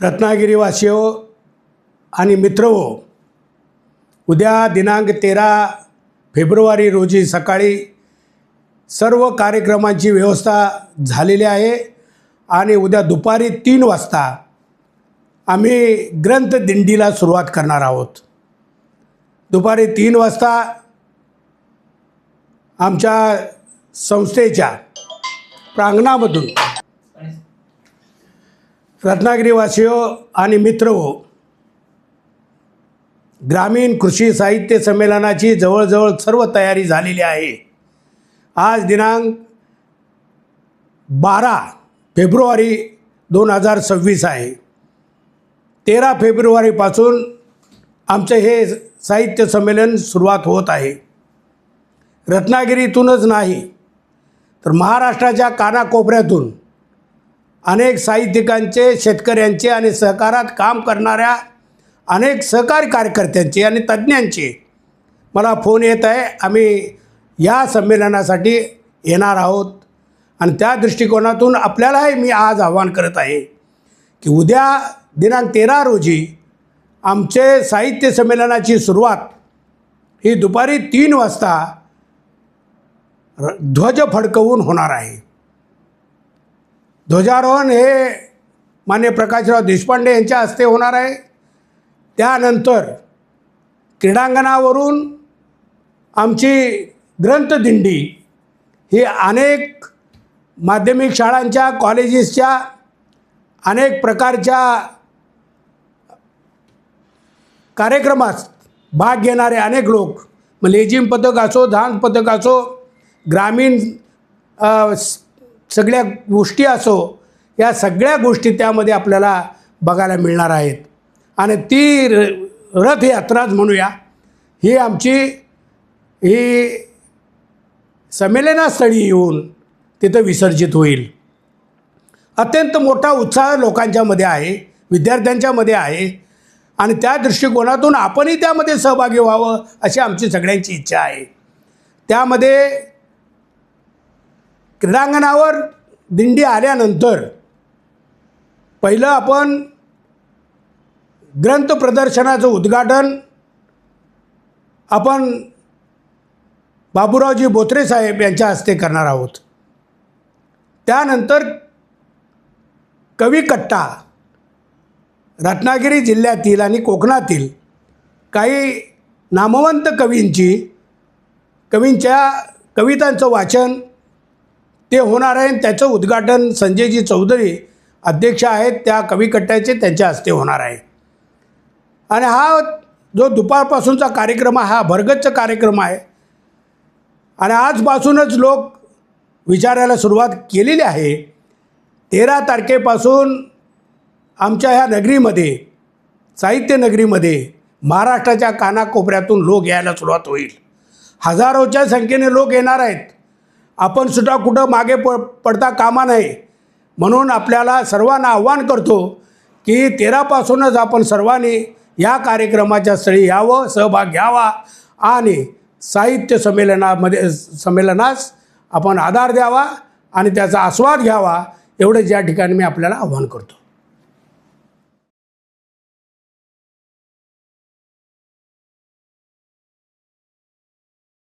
रत्नागिरीवासियो आणि मित्रहो, उद्या दिनांक 13 फेब्रुवारी रोजी सकाळी सर्व कार्यक्रमांची व्यवस्था झालेली आहे आणि उद्या दुपारी 3 वाजता आम्ही ग्रंथ दिंडीला सुरुवात करणार आहोत। दुपारी 3 वाजता आमच्या संस्थेच्या प्रांगणामधून रत्नागिरीवासियो आणि मित्रहो, ग्रामीण कृषी साहित्य संमेलनाची जवळजवळ सर्व तयारी झालेली आहे। आज दिनांक 12 फेब्रुवारी 2026 आहे। 13 फेब्रुवारीपासून आमचे हे साहित्य संमेलन सुरुवात होत आहे। रत्नागिरीतूनच नाही तर महाराष्ट्राच्या कानाकोपऱ्यातून अनेक साहित्यिकांचे, शेतकऱ्यांचे आणि सहकारात काम करणाऱ्या अनेक सहकारी कार्यकर्त्यांचे आणि तज्ज्ञांचे मला फोन येत आहे। आम्ही या संमेलनासाठी येणार आहोत आणि त्या दृष्टिकोनातून आपल्यालाही मी आज आवाहन करत आहे की उद्या दिनांक 13 रोजी आमचे साहित्य संमेलनाची सुरुवात ही दुपारी 3 वाजता ध्वज फडकवून होणार आहे। ध्वजारोहण हे माननीय प्रकाशराव देशपांडे यांच्या हस्ते होणार आहे। त्यानंतर क्रीडांगणावरून आमची ग्रंथदिंडी ही अनेक माध्यमिक शाळांच्या, कॉलेजेसच्या, अनेक प्रकारच्या कार्यक्रमात भाग घेणारे अनेक लोक, लेझिम पथक असो, धान पथक असो, ग्रामीण सगळ्या गोष्टी असो, या सगळ्या गोष्टी त्यामध्ये आपल्याला बघायला मिळणार आहेत। आणि ती रथयात्राच म्हणूया, ही आमची संमेलनास्थळी येऊन तिथं विसर्जित होईल। अत्यंत मोठा उत्साह लोकांच्यामध्ये आहे, विद्यार्थ्यांच्यामध्ये आहे आणि त्या दृष्टिकोनातून आपणही त्यामध्ये सहभागी व्हावं अशी आमची सगळ्यांची इच्छा आहे। त्यामध्ये क्रीडांगणावर दिंडी आल्यानंतर पहिलं आपण ग्रंथ प्रदर्शनाचं उद्घाटन आपण बाबूरावजी बोत्रे साहेब यांच्या हस्ते करणार आहोत। त्यानंतर कवी कट्टा, रत्नागिरी जिल्ह्यातील आणि कोकणातील काही नामवंत कवींच्या कवितांचं वाचन ते होणार आहे। त्याचं उद्घाटन संजयजी चौधरी अध्यक्ष आहेत त्या कवी कट्ट्याचे, त्यांच्या हस्ते होणार आहे। आणि हा जो दुपारपासूनचा कार्यक्रम आहे हा भरगच्च कार्यक्रम आहे आणि आजपासूनच लोक विचारायला सुरुवात केलेली आहे। 13 तारखेपासून आमच्या ह्या नगरीमध्ये, साहित्य नगरीमध्ये, महाराष्ट्राच्या कानाकोपऱ्यातून लोक यायला सुरुवात होईल। हजारोच्या संख्येने लोक येणार आहेत। आपण सुद्धा कुठं मागे पडता कामा नये म्हणून आपल्याला सर्वांना आव्हान करतो की 13 पासूनच आपण सर्वांनी या कार्यक्रमाच्या स्थळी यावं, सहभाग घ्यावा आणि साहित्य संमेलनास आपण आधार द्यावा आणि त्याचा आस्वाद घ्यावा, एवढंच या ठिकाणी मी आपल्याला आव्हान करतो।